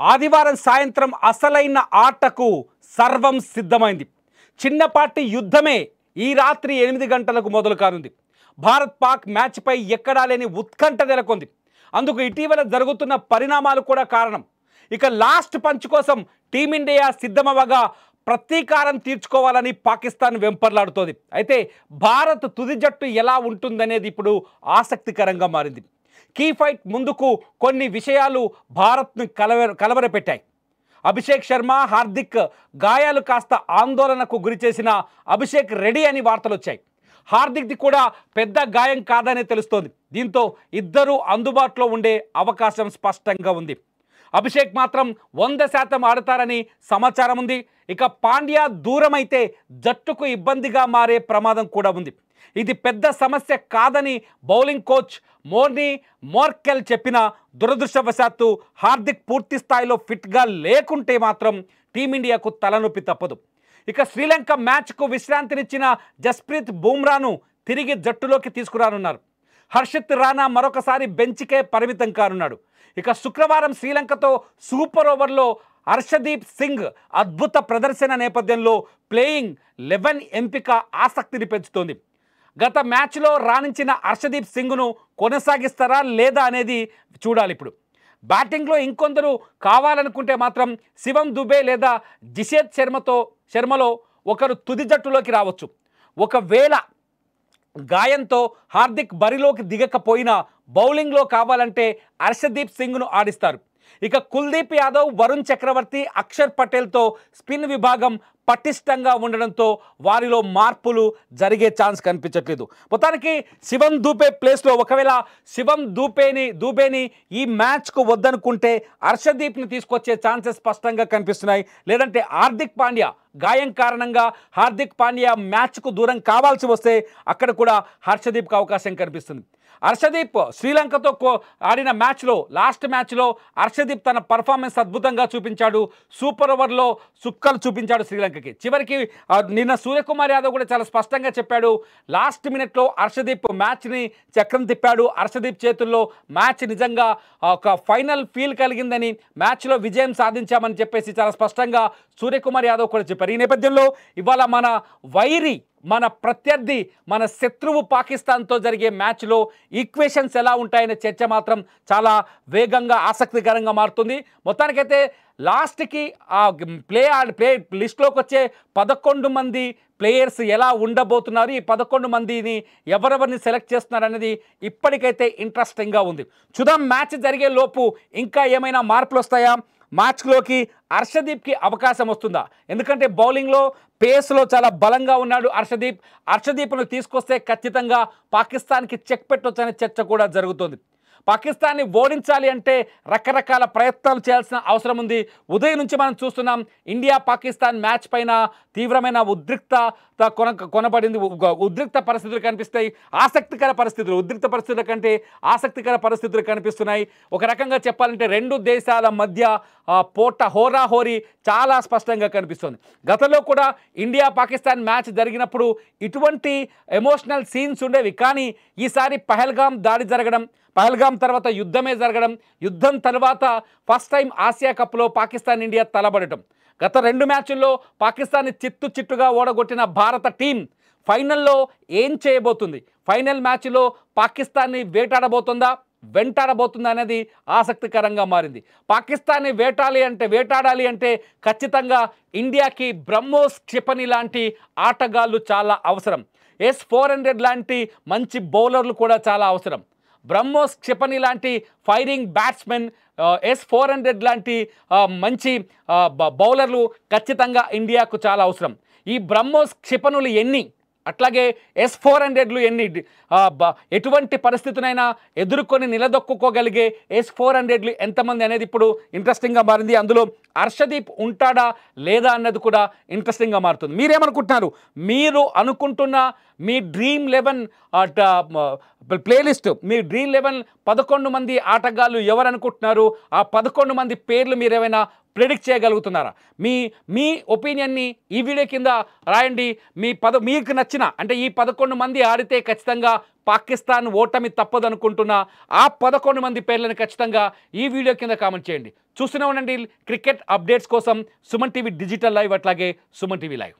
ఆదివారం సాయంత్రం అసలైన ఆటకు సర్వం సిద్ధమైంది. చిన్నపాటి యుద్ధమే ఈ రాత్రి 8 గంటలకు మొదలు కానుంది. భారత్ పాక్ మ్యాచ్పై ఎక్కడా లేని ఉత్కంఠ నెలకొంది. అందుకు ఇటీవల జరుగుతున్న పరిణామాలు కూడా కారణం. ఇక లాస్ట్ పంచ్ కోసం టీమిండియా సిద్ధమవగా ప్రతీకారం తీర్చుకోవాలని పాకిస్తాన్ వెంపర్లాడుతోంది. అయితే భారత్ తుది జట్టు ఎలా ఉంటుందనేది ఇప్పుడు ఆసక్తికరంగా మారింది. కీ ఫైట్ ముందుకు కొన్ని విషయాలు భారత్ను కలవరపెట్టాయి. అభిషేక్ శర్మ, హార్దిక్ గాయాలు కాస్త ఆందోళనకు గురిచేసిన అభిషేక్ రెడీ అని వార్తలు వచ్చాయి. హార్దిక్ది కూడా పెద్ద గాయం కాదనే తెలుస్తోంది. దీంతో ఇద్దరూ అందుబాటులో ఉండే అవకాశం స్పష్టంగా ఉంది. అభిషేక్ మాత్రం 100% ఆడతారని సమాచారం ఉంది. ఇక పాండ్యా దూరమైతే జట్టుకు ఇబ్బందిగా మారే ప్రమాదం కూడా ఉంది. ఇది పెద్ద సమస్య కాదని బౌలింగ్ కోచ్ మోర్నీ మోర్కెల్ చెప్పిన దురదృష్టవశాత్తు హార్దిక్ పూర్తి స్థాయిలో ఫిట్గా లేకుంటే మాత్రం టీమిండియాకు తలనొప్పి తప్పదు. ఇక శ్రీలంక మ్యాచ్కు విశ్రాంతినిచ్చిన జస్ప్రీత్ బుమ్రాను తిరిగి జట్టులోకి తీసుకురానున్నారు. హర్షిత్ రాణా మరొకసారి బెంచ్కే పరిమితం కానున్నాడు. ఇక శుక్రవారం శ్రీలంకతో సూపర్ ఓవర్లో హర్షదీప్ సింగ్ అద్భుత ప్రదర్శన నేపథ్యంలో ప్లేయింగ్ 11 ఎంపిక ఆసక్తిని పెంచుతోంది. గత మ్యాచ్లో రాణించిన హర్షదీప్ సింగ్ను కొనసాగిస్తారా లేదా అనేది చూడాలి. ఇప్పుడు బ్యాటింగ్లో ఇంకొందరు కావాలనుకుంటే మాత్రం శివం దుబే లేదా జిషేత్ శర్మలో ఒకరు తుది జట్టులోకి రావచ్చు. ఒకవేళ గాయంతో హార్దిక్ బరిలోకి దిగకపోయినా బౌలింగ్లో కావాలంటే హర్షదీప్ సింగ్ను ఆడిస్తారు. ఇక కుల్దీప్ యాదవ్, వరుణ్ చక్రవర్తి, అక్షర్ పటేల్తో స్పిన్ విభాగం పటిష్టంగా ఉండడంతో వారిలో మార్పులు జరిగే ఛాన్స్ కనిపించట్లేదు. మొత్తానికి శివం దూబే ప్లేస్లో ఒకవేళ శివం దూబేని ఈ మ్యాచ్కు వద్దనుకుంటే హర్షదీప్ని తీసుకొచ్చే ఛాన్సెస్ స్పష్టంగా కనిపిస్తున్నాయి. లేదంటే హార్దిక్ పాండ్యా గాయం కారణంగా హార్దిక్ పాండ్యా మ్యాచ్కు దూరం కావాల్సి వస్తే అక్కడ కూడా హర్షదీప్కి అవకాశం కనిపిస్తుంది. హర్షదీప్ శ్రీలంకతో ఆడిన లాస్ట్ మ్యాచ్లో హర్షదీప్ తన పర్ఫార్మెన్స్ అద్భుతంగా చూపించాడు. సూపర్ ఓవర్లో సుక్కలు చూపించాడు శ్రీలంకకి. చివరికి నిన్న సూర్యకుమార్ యాదవ్ కూడా చాలా స్పష్టంగా చెప్పాడు, లాస్ట్ మినిట్లో హర్షదీప్ మ్యాచ్ని చక్రం తిప్పాడు. హర్షదీప్ చేతుల్లో మ్యాచ్ నిజంగా ఒక ఫైనల్ ఫీల్ కలిగిందని, మ్యాచ్లో విజయం సాధించామని చెప్పేసి చాలా స్పష్టంగా సూర్యకుమార్ యాదవ్ కూడా చెప్పారు. ఈ నేపథ్యంలో ఇవాళ మన ప్రత్యర్థి, మన శత్రువు పాకిస్తాన్తో జరిగే మ్యాచ్లో ఈక్వేషన్స్ ఎలా ఉంటాయనే చర్చ మాత్రం చాలా వేగంగా ఆసక్తికరంగా మారుతుంది. మొత్తానికైతే లాస్ట్కి ఆ ప్లే లిస్ట్లోకి వచ్చే 11 మంది ప్లేయర్స్ ఎలా ఉండబోతున్నారు, ఈ 11 మందిని ఎవరెవరిని సెలెక్ట్ చేస్తున్నారు అనేది ఇప్పటికైతే ఇంట్రెస్టింగ్గా ఉంది. చూద్దాం మ్యాచ్ జరిగే లోపు ఇంకా ఏమైనా మార్పులు వస్తాయా, మ్యాచ్లోకి హర్షదీప్కి అవకాశం వస్తుందా? ఎందుకంటే బౌలింగ్లో పేస్లో చాలా బలంగా ఉన్నాడు హర్షదీప్ను తీసుకొస్తే ఖచ్చితంగా పాకిస్తాన్కి చెక్ పెట్టొచ్చనే చర్చ కూడా జరుగుతుంది. పాకిస్తాన్ని ఓడించాలి అంటే రకరకాల ప్రయత్నాలు చేయాల్సిన అవసరం ఉంది. ఉదయం నుంచి మనం చూస్తున్నాం ఇండియా పాకిస్తాన్ మ్యాచ్ పైన తీవ్రమైన ఉద్రిక్త పరిస్థితులు కనిపిస్తాయి. ఉద్రిక్త పరిస్థితుల కంటే ఆసక్తికర పరిస్థితులు కనిపిస్తున్నాయి. ఒక రకంగా చెప్పాలంటే రెండు దేశాల మధ్య హోరాహోరీ చాలా స్పష్టంగా కనిపిస్తుంది. గతంలో కూడా ఇండియా పాకిస్తాన్ మ్యాచ్ జరిగినప్పుడు ఇటువంటి ఎమోషనల్ సీన్స్ ఉండేవి. కానీ ఈసారి పహల్గాం దాడి జరగడం, పహల్గాం తర్వాత యుద్ధమే జరగడం, యుద్ధం తర్వాత ఫస్ట్ టైం ఆసియా కప్లో పాకిస్తాన్ ఇండియా తలబడటం, గత 2 మ్యాచ్ల్లో పాకిస్తాన్ని చిత్తుగా ఓడగొట్టిన భారత టీం ఫైనల్లో ఏం చేయబోతుంది? ఫైనల్ మ్యాచ్లో పాకిస్తాన్ని వెంటాడబోతుందా అనేది ఆసక్తికరంగా మారింది. పాకిస్తాన్ని వేటాడాలి అంటే ఖచ్చితంగా ఇండియాకి బ్రహ్మోస్ క్షిపణి లాంటి ఆటగాళ్ళు చాలా అవసరం. S-400 లాంటి మంచి బౌలర్లు కూడా చాలా అవసరం. బ్రహ్మోస్ క్షిపణి లాంటి ఫైరింగ్ బ్యాట్స్మెన్, S-400 లాంటి మంచి బౌలర్లు ఖచ్చితంగా ఇండియాకు చాలా అవసరం. ఈ బ్రహ్మోస్ క్షిపణులు ఎన్ని, అట్లాగే S-400లు ఎన్ని, ఎటువంటి పరిస్థితినైనా ఎదుర్కొని నిలదొక్కుకోగలిగే S-400లు ఎంతమంది అనేది ఇప్పుడు ఇంట్రెస్టింగ్గా మారింది. అందులో హర్షదీప్ ఉంటాడా లేదా అన్నది కూడా ఇంట్రెస్టింగ్గా మారుతుంది. మీరేమనుకుంటున్నారు? మీరు అనుకుంటున్న మీ డ్రీమ్ 11 ప్లేలిస్ట్, మీ డ్రీమ్ 11 11 మంది ఆటగాళ్ళు ఎవరు అనుకుంటున్నారు? ఆ 11 మంది పేర్లు మీరేమైనా ప్రెడిక్ట్ చేయగలుగుతున్నారా? మీ మీ ఒపీనియన్ని ఈ వీడియో కింద రాయండి. మీకు నచ్చిన అంటే ఈ 11 మంది ఆడితే ఖచ్చితంగా పాకిస్తాన్ ఓటమి తప్పదనుకుంటున్న ఆ 11 మంది పేర్లను ఖచ్చితంగా ఈ వీడియో కింద కామెంట్ చేయండి. చూస్తూనే ఉండండి క్రికెట్ అప్డేట్స్ కోసం సుమన్ టీవీ డిజిటల్ లైవ్, అట్లాగే సుమన్ టీవీ లైవ్.